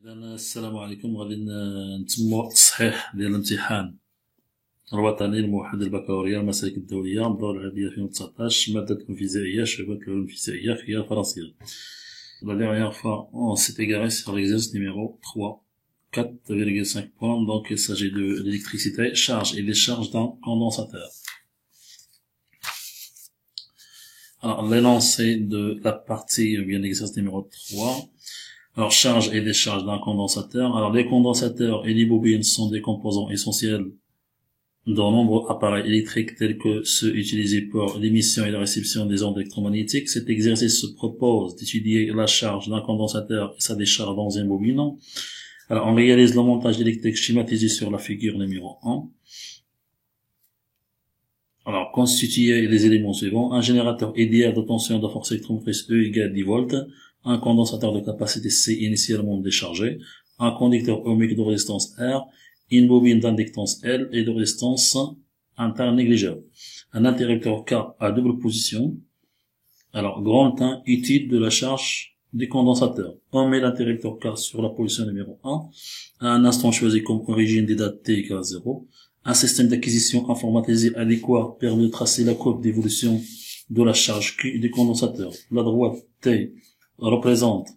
السلام عليكم. غادي نتموا التصحيح ديال الامتحان الوطني الموحد للبكالوريا المسالك الدولية الدورة العادية 2019 مادة الفيزيائية شعبة العلوم الفيزيائية خيار الفرنسية. La dernière fois, on s'est égaré sur l'exercice numéro 3, 4,5 points. Donc, il s'agit de l'électricité, charge et décharge d'un condensateur. Alors, l'énoncé de la partie, bien l'exercice numéro 3. Alors, charge et décharge d'un condensateur. Alors, les condensateurs et les bobines sont des composants essentiels de nombreux appareils électriques tels que ceux utilisés pour l'émission et la réception des ondes électromagnétiques. Cet exercice se propose d'étudier la charge d'un condensateur et sa décharge dans une bobine. Alors, on réalise le montage électrique schématisé sur la figure numéro 1. Alors, constituer les éléments suivants. Un générateur idéal de tension de force électromotrice E égale 10 volts. Un condensateur de capacité C initialement déchargé. Un conducteur ohmique de résistance R. Une bobine d'inductance L et de résistance interne négligeable. Un interrupteur K à double position. Alors, grand 1, étude de la charge du condensateur. On met l'interrupteur K sur la position numéro 1, à un instant choisi comme origine des dates T égale 0. Un système d'acquisition informatisé adéquat permet de tracer la courbe d'évolution de la charge Q du condensateur. La droite T représente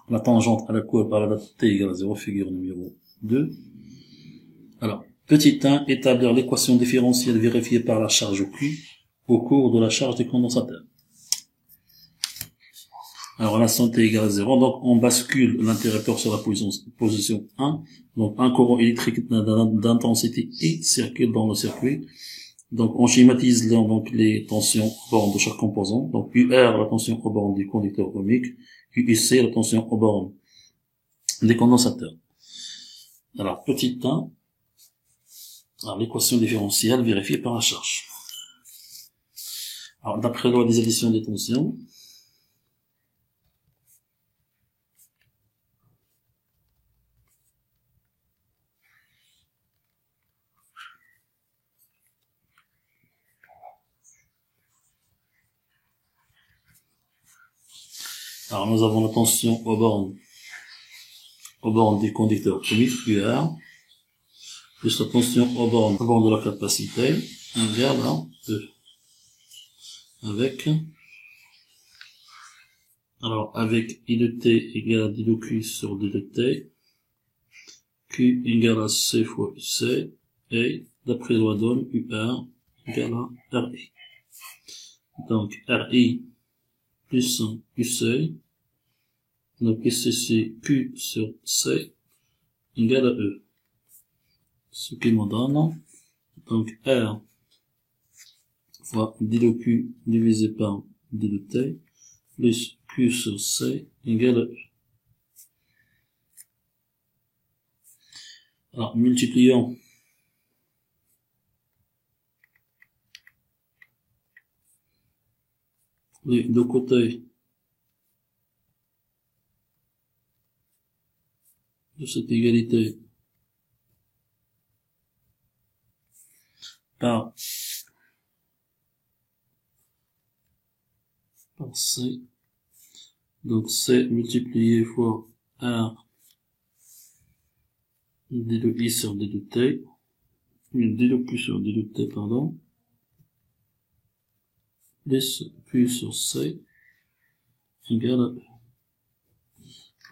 la tangente à la courbe à la date T égale 0, figure numéro 2. Alors, petit 1, établir l'équation différentielle vérifiée par la charge Q au cours de la charge du condensateur. Alors, l'instant T égale 0, donc on bascule l'interrupteur sur la position 1, donc un courant électrique d'intensité I circule dans le circuit. Donc, on schématise donc les tensions aux bornes de chaque composant. Donc, UR, la tension aux bornes du conducteur ohmique, UIC, la tension aux bornes des condensateurs. Alors, petit 1, alors, l'équation différentielle vérifiée par la charge. Alors, d'après la loi des additions des tensions, alors, nous avons la tension aux bornes du conducteur ohmique, UR, plus la tension aux bornes de la capacité, égale à E. Avec I de T égale à D de Q sur D de T, Q égale à C fois UC, et, d'après la loi d'Ohm, UR égale à RI. Donc, RI plus UC, donc ici c'est Q sur C égale à E. Ce qui me donne, donc R fois D de Q divisé par D de T, plus Q sur C égale à E. Alors, multiplions les deux côtés de cette égalité par C. Donc, C multiplié fois R D de I sur D de T, D de Q sur D de T, pardon, plus Q sur C égale à E.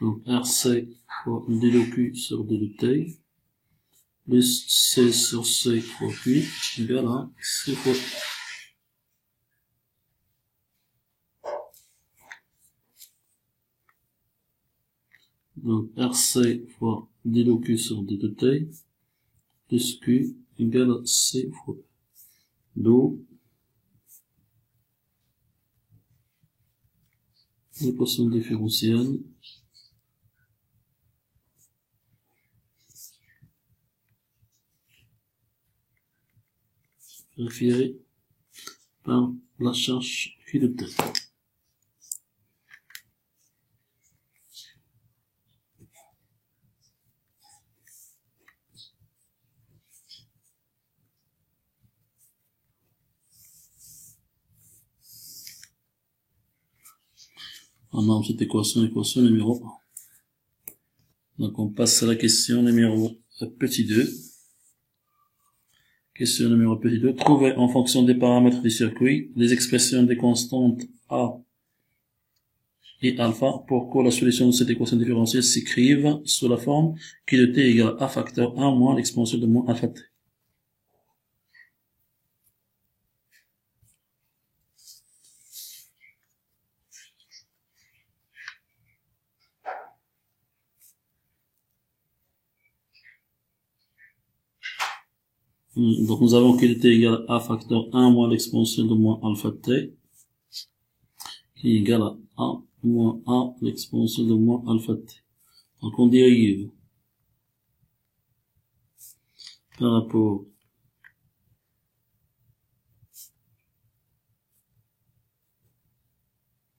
Donc, RC fois D de Q sur D de T, plus C sur C fois Q égale à C fois E. Donc, RC fois D de Q sur D de T, plus Q égale à C fois E. D'où l'équation différentielle vérifiée par la charge Q de T. On a cette équation numéro 1. Donc on passe à la question numéro petit 2. Question numéro petit 2. Trouver en fonction des paramètres du circuit les expressions des constantes A et alpha pour que la solution de cette équation différentielle s'écrive sous la forme qui de t égale a facteur 1 moins l'exponentielle de moins alpha t. Donc nous avons qu'il était égal à a facteur 1 moins l'exponentielle de moins alpha t, qui est égal à a moins a l'exponentielle de moins alpha t. Donc on dérive par rapport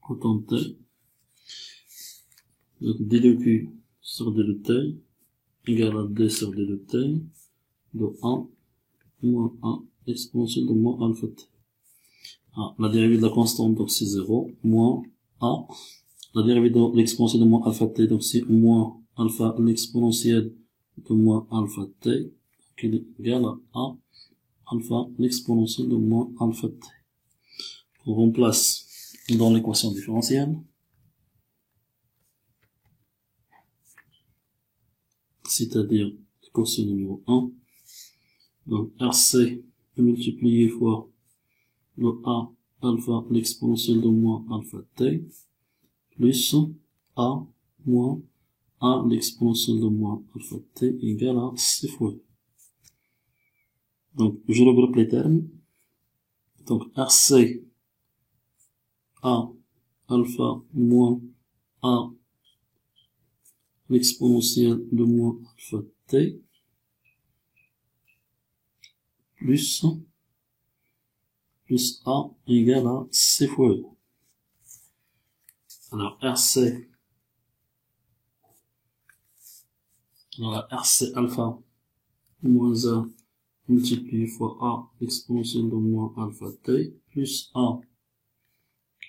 au temps t. Donc d de q sur d de t égale à d sur d de t de a moins a exponentielle de moins alpha t. La dérivée de la constante, donc c'est 0, moins a. La dérivée de l'exponentielle de moins alpha t, donc c'est moins alpha l'exponentielle de moins alpha t, qui est égal à a alpha l'exponentielle de moins alpha t. On remplace dans l'équation différentielle. C'est-à-dire l'équation numéro 1. Donc RC multiplié fois le A alpha l'exponentielle de moins alpha t plus A moins A l'exponentielle de moins alpha t égale à C fois. Donc je regroupe les termes. Donc RC A alpha moins A l'exponentielle de moins alpha t plus A égale à C fois E. Alors RC alpha moins A multiplié fois A exponentielle de moins alpha t plus A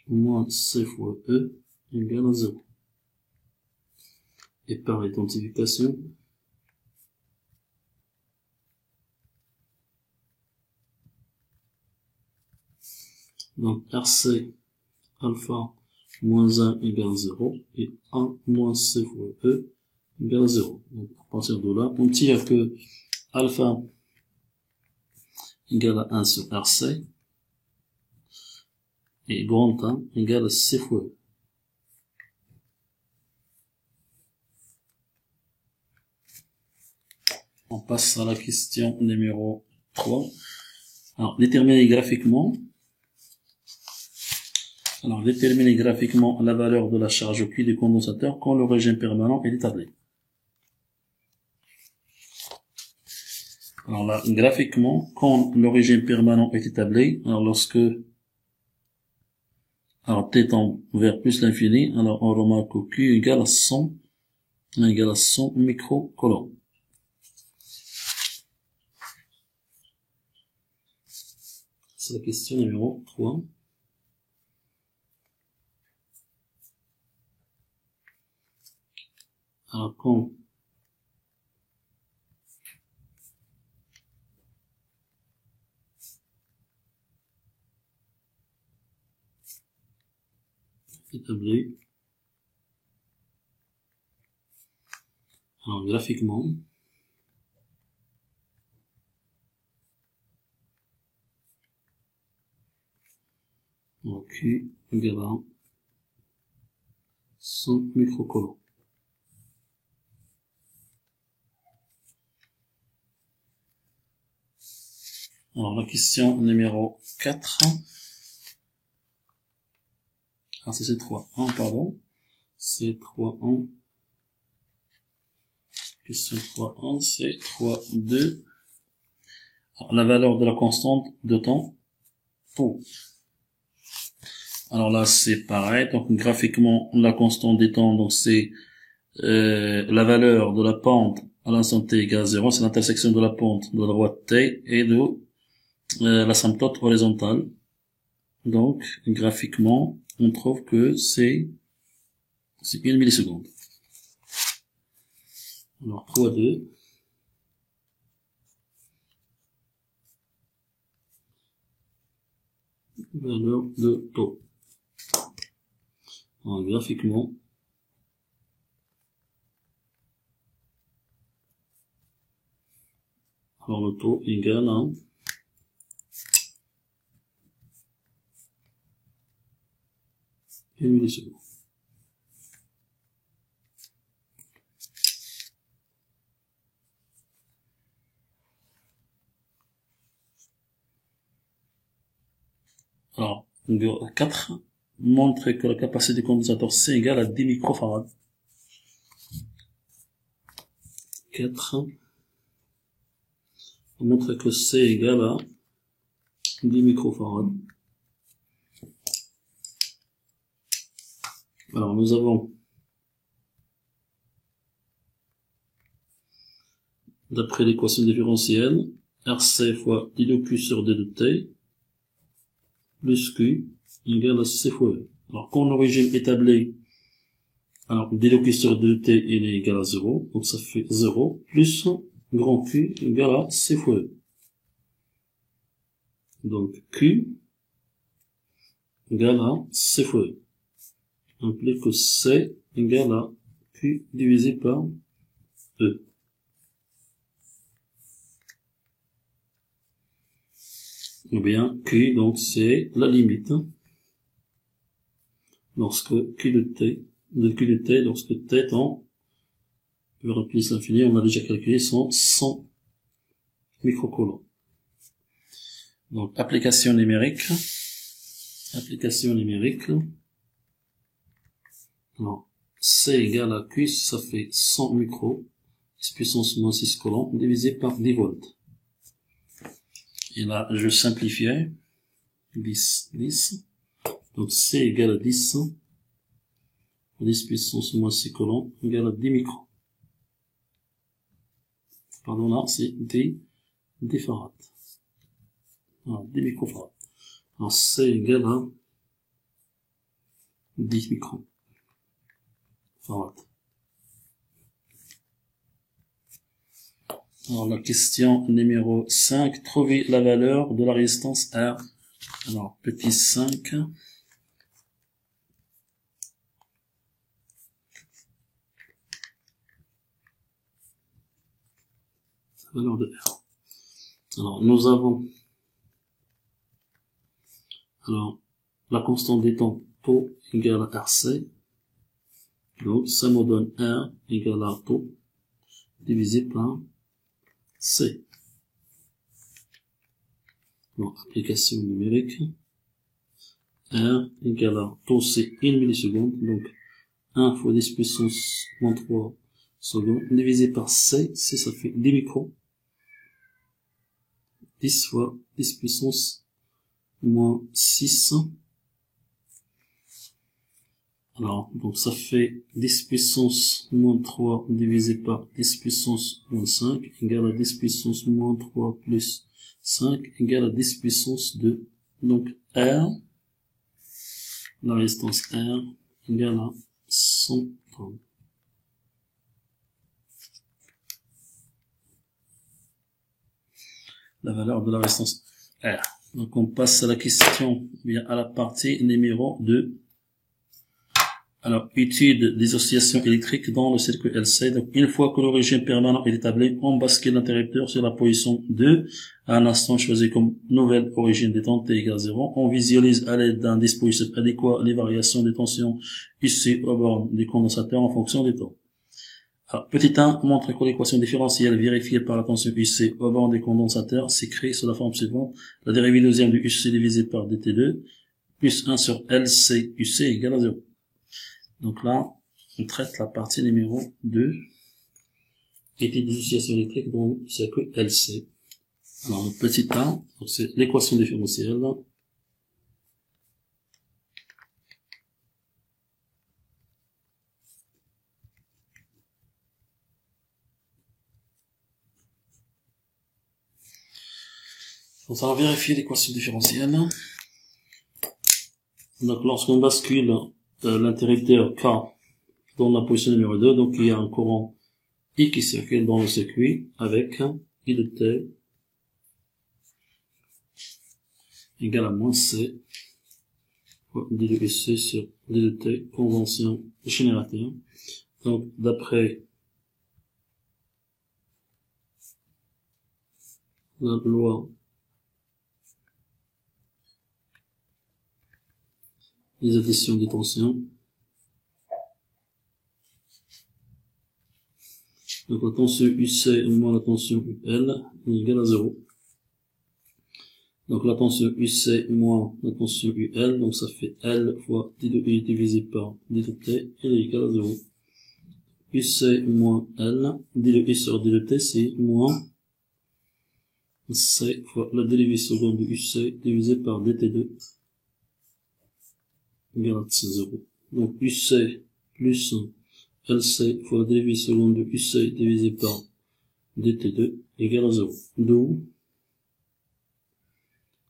moins C fois E égale à 0. Et par identification, donc RC alpha moins 1 égale 0 et A moins C fois E égale 0. Donc à partir de là, on tire que alpha égale à 1 sur RC et grand 1 égale à C fois E. On passe à la question numéro 3. Alors, déterminer graphiquement la valeur de la charge Q du condensateur quand le régime permanent est établi. Alors là, graphiquement, quand le régime permanent est établi, alors lorsque t tend vers plus l'infini, alors on remarque que Q égale à 100 microcoulombs. C'est la question numéro 3. Alors, quand établi, alors graphiquement, donc Q égale à 100 microcoulombs. Alors la question numéro 4. Ah, c'est 3.1, pardon. C'est 3.1. Question 3.1, c'est 3.2. La valeur de la constante de temps tau. Alors là, c'est pareil. Donc graphiquement, la constante des temps, donc c'est la valeur de la pente à l'instant t égale 0, c'est l'intersection de la pente de la droite t et de l'asymptote horizontale. Donc graphiquement, on trouve que c'est 1 milliseconde. Alors, fois 2. Valeur de taux. Alors, graphiquement, alors le taux égale à 1 milliseconde. Alors, 4 montre que la capacité du condensateur C égale à 10 microfarads. 4 montre que C égale à 10 microfarads. Alors, nous avons, d'après l'équation différentielle, RC fois I de Q sur D de T, plus Q égale à C fois E. Alors, quand le régime établi, alors, D de Q sur D de T, il est égal à 0, donc ça fait 0, plus grand Q égale à C fois E. Donc, Q égale à C fois E. Implique que C égale à Q divisé par E. Ou bien, Q, donc, c'est la limite. Lorsque Q de T, lorsque T tend vers la puissance infinie, on a déjà calculé, sont 100 microcoulombs. Donc, application numérique. Alors, C égale à Q, ça fait 100 micro, 10 puissance moins 6 coulombs, divisé par 10 volts. Et là, je simplifiais. 10. Donc, C égale à 10. 10 puissance moins 6 coulombs égale à 10 microns. Pardon, là, c'est 10 farads. Alors, 10 microfarads. Alors, C égale à 10 microns. Farad. Alors, la question numéro 5. Trouver la valeur de la résistance R. Alors, petit 5. La valeur de R. Alors, nous avons, alors, la constante des temps, taux égale à RC. Donc, ça me donne R égale à taux divisé par C. Donc, application numérique. R égale à taux, c'est 1 milliseconde. Donc, 1 fois 10 puissance moins 3 secondes divisé par C. C, ça fait 10 microns. 10 fois 10 puissance moins 6. Alors, donc ça fait 10 puissance moins 3 divisé par 10 puissance moins 5 égale à 10 puissance moins 3 plus 5 égale à 10 puissance 2. Donc R, la résistance R égale à 130. La valeur de la résistance R. Donc on passe à la question, bien à la partie numéro 2. Alors, étude des oscillations électriques dans le circuit LC. Donc, une fois que le régime permanent est établi, on bascule l'interrupteur sur la position 2 à un instant choisi comme nouvelle origine des temps t égale 0. On visualise à l'aide d'un dispositif adéquat les variations des tensions issues aux bornes des condensateurs en fonction des temps. Alors, petit 1 montre que l'équation différentielle vérifiée par la tension UC aux bornes des condensateurs s'écrit sous la forme suivante. La dérivée deuxième du UC divisé par dt2 plus 1 sur LC UC égale à 0. Donc là, on traite la partie numéro 2, étude des oscillations électriques dans le circuit LC. Alors, le petit 1, c'est l'équation différentielle. Donc, ça va vérifier l'équation différentielle. Donc, lorsqu'on bascule l'interrupteur K dans la position numéro 2, donc il y a un courant I qui circule dans le circuit avec I de T égale à moins C fois D de UC sur D de T, convention générateur. Donc, d'après la loi des additions des tensions, donc la tension UC moins la tension UL est égale à 0. Donc la tension UC moins la tension UL, donc ça fait L fois D de U divisé par D de T, elle est égale à 0. UC moins L, D de U sur D de T, c'est moins C fois la dérivée seconde de UC divisé par DT2 égale à 0. Donc UC plus LC fois la dérivée seconde de UC divisé par DT2 égale à 0. D'où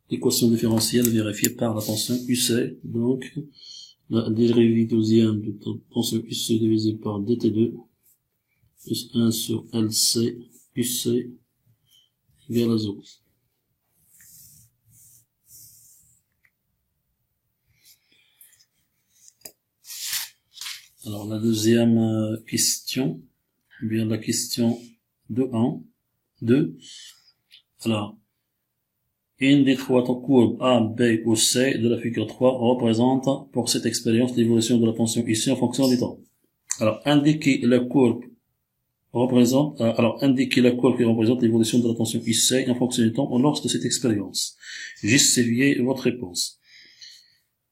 l'équation différentielle vérifiée par la tension UC. Donc la dérivée deuxième de tension UC divisé par DT2 plus 1 sur LC UC égale à 0. Alors la deuxième question, ou bien la question 2. Alors, une des trois courbes A, B ou C de la figure 3 représente pour cette expérience l'évolution de la tension ici en fonction du temps. Alors, indiquez la courbe qui représente l'évolution de la tension ici en fonction du temps lors de cette expérience. Justifiez votre réponse.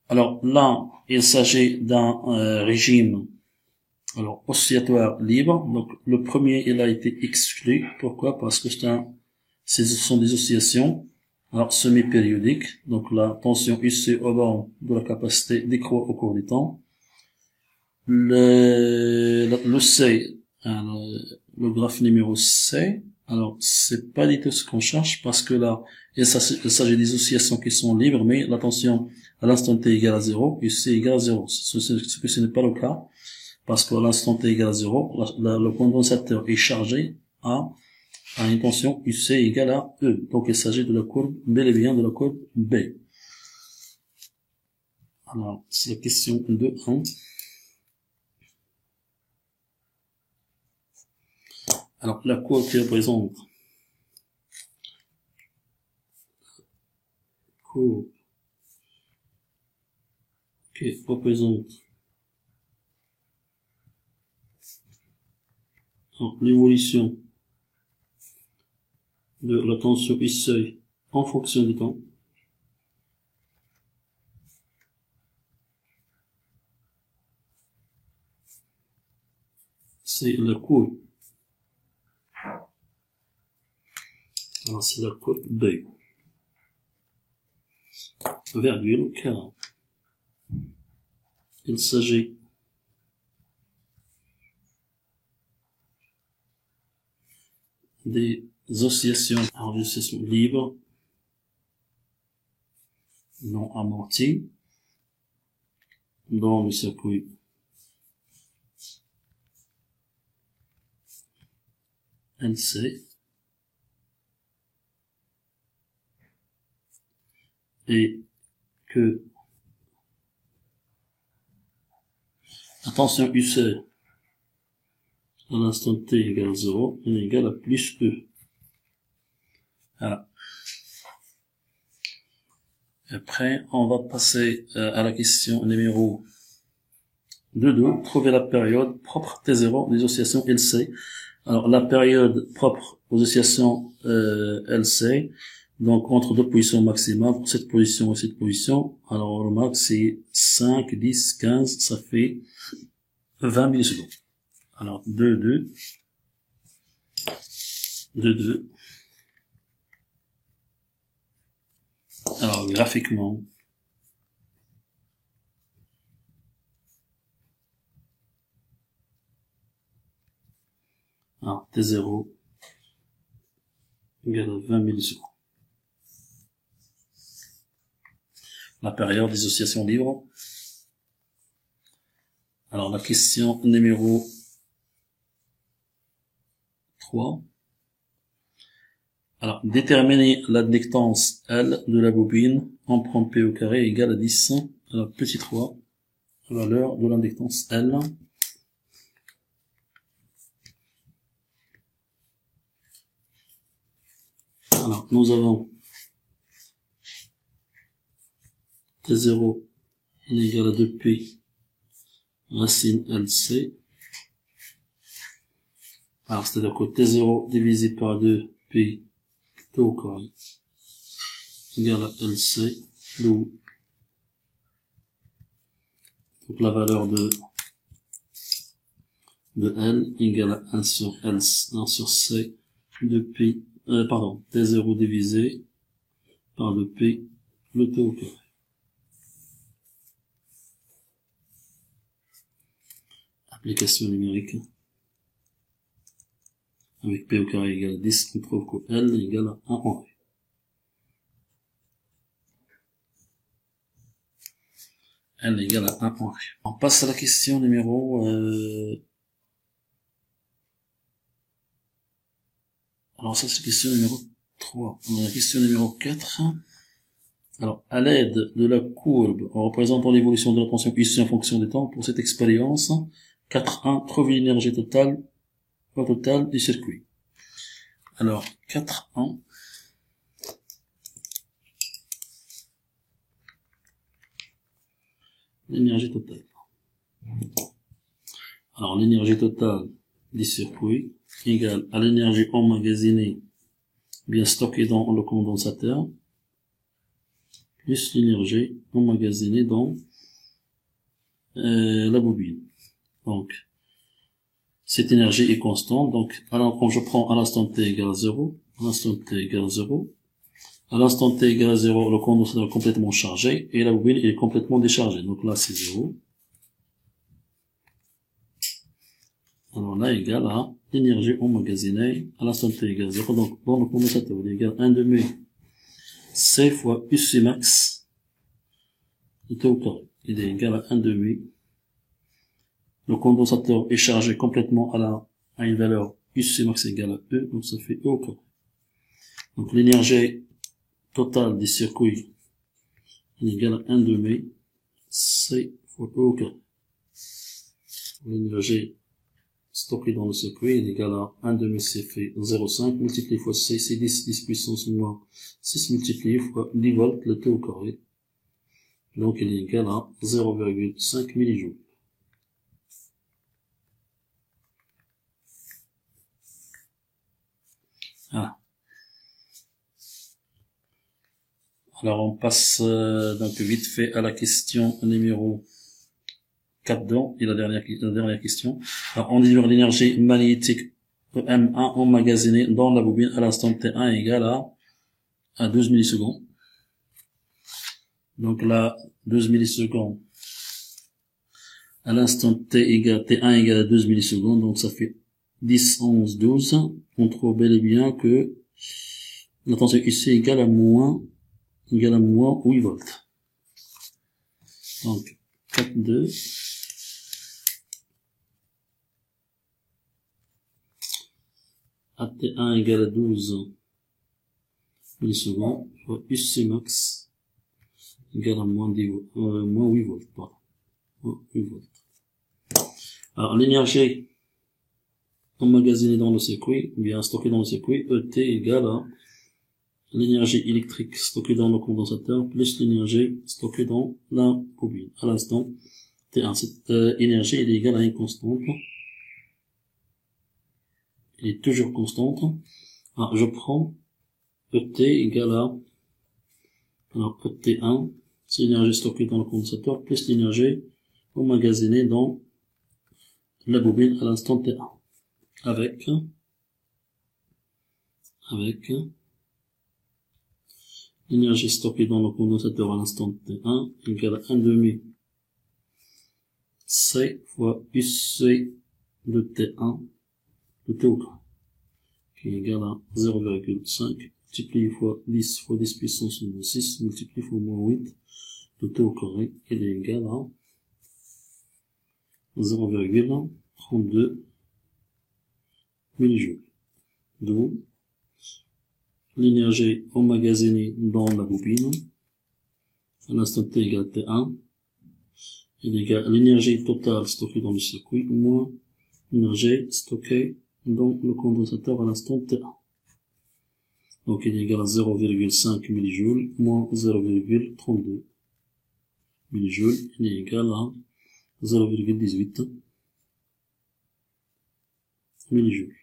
Alors là, il s'agit d'un régime oscillatoire libre. Donc le premier, il a été exclu. Pourquoi? Parce que ce sont des oscillations semi-périodiques. Donc la tension UC au bord de la capacité décroît au cours du temps. Le C, le graphe numéro C. Alors c'est pas du tout ce qu'on cherche parce que là, il s'agit des oscillations qui sont libres, mais la tension à l'instant t égale à 0, UC égale à 0. Ce n'est pas le cas, parce qu'à l'instant t égale à 0, le condensateur est chargé à une tension UC égale à E. Donc il s'agit de la courbe, bel et bien de la courbe B. Alors, c'est la question 2.1. Alors, la courbe qui représente l'évolution de la tension UC en fonction du temps. C'est la courbe. Alors, c'est la courbe B. Virgule 40. Il s'agit des oscillations libres, non amorties, dans le circuit NC et que la tension UC à l'instant t égale 0 est égale à plus E. Voilà. Après, on va passer à la question numéro 2.2. Trouver la période propre T0 des oscillations LC. Alors, la période propre aux oscillations LC, donc entre deux positions maximales, pour cette position et cette position. Alors, on remarque, c'est 5, 10, 15, ça fait 20 millisecondes. Alors, 2.2. Alors, graphiquement, T0 égale à 20 millisecondes. La période des oscillations libres. Alors, la question numéro 3. Alors, déterminer l'adductance L de la bobine, on prend P au carré égale à 10. Alors, petit 3, valeur de l'inductance L. Alors, nous avons T0 est égal à 2P racine LC. Alors, c'est-à-dire que T0 divisé par 2P T au carré égale à LC, d'où donc la valeur de L égale à 1 sur L, 1 sur C de P, T0 divisé par 2P, le T au carré. Application numérique. Avec P au carré égale à 10, on trouve que L égale à 1 en V. L égale à 1 en V. On passe à la question numéro, alors ça c'est la question numéro 3. On a la question numéro 4. Alors, à l'aide de la courbe représentant l'évolution de la tension issue en fonction des temps, pour cette expérience, 4.1 trouve l'énergie totale, au total du circuit. Alors, 4.1. L'énergie totale. Alors, l'énergie totale du circuit égale à l'énergie emmagasinée, bien stockée dans le condensateur, plus l'énergie emmagasinée dans la bobine. Donc, cette énergie est constante. Donc, alors, quand je prends à l'instant t égale à 0, à l'instant t égale à 0, à l'instant t égale à 0, le condensateur est complètement chargé et la bobine est complètement déchargée. Donc là, c'est 0. Alors là, égale à l'énergie emmagasinée à l'instant t égale à 0. Donc, dans le condensateur, il est égal à 1 demi C fois UC max de T au carré. Il est égal à 1 demi. Le condensateur est chargé complètement à une valeur UC max égale à E, donc ça fait E au carré. Donc l'énergie totale du circuit est égale à 1 demi C fois E au carré. L'énergie stockée dans le circuit est égale à 1 demi C fait 0,5 multiplié fois C, c'est 10 puissance moins 6 multiplié fois 10 volts, le T au carré. Donc il est égal à 0,5 millijoules. Ah. Alors on passe donc vite fait à la question numéro 4 et la dernière question. Alors on délivre l'énergie magnétique M1 emmagasinée dans la bobine à l'instant T1 égale à 12 millisecondes. Donc là, 12 millisecondes à l'instant T1 égale à 12 millisecondes, donc ça fait 10, 11, 12. On trouve bel et bien que la tension ici égale à moins 8 volts. Donc, 4,2 à T1 égale à 12 millisecondes, soit UC max égale à moins 8 volts. Pardon. 8 volts. Alors, l'énergie emmagasinée dans le circuit, bien stockée dans le circuit, ET égale à l'énergie électrique stockée dans le condensateur plus l'énergie stockée dans la bobine. À l'instant T1, cette énergie est égale à une constante. Elle est toujours constante. Alors, je prends ET égale à, alors ET1, c'est l'énergie stockée dans le condensateur plus l'énergie emmagasinée dans la bobine à l'instant T1. Avec l'énergie stockée dans le condensateur à l'instant T1 égale à 1 demi C fois UC de T1 de T au carré, qui est égal à 0,5 multiplié fois 10 fois 10 puissance moins 6 multiplié fois moins 8 de T au carré, qui est égal à 0,32 millijoules. d'où l'énergie emmagasinée dans la bobine à l'instant t égale T1 est égal à l'énergie totale stockée dans le circuit moins l'énergie stockée dans le condensateur à l'instant T1. Donc il est égal à 0,5 millijoules moins 0,32 millijoules, il est égal à 0,18 millijoules.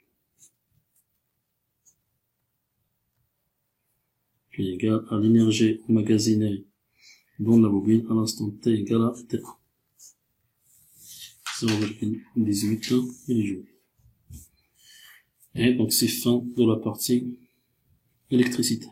Qui est égal à l'énergie emmagasinée dans la bobine à l'instant t égale à T1. 0,18 millijoules. Et donc c'est fin de la partie électricité.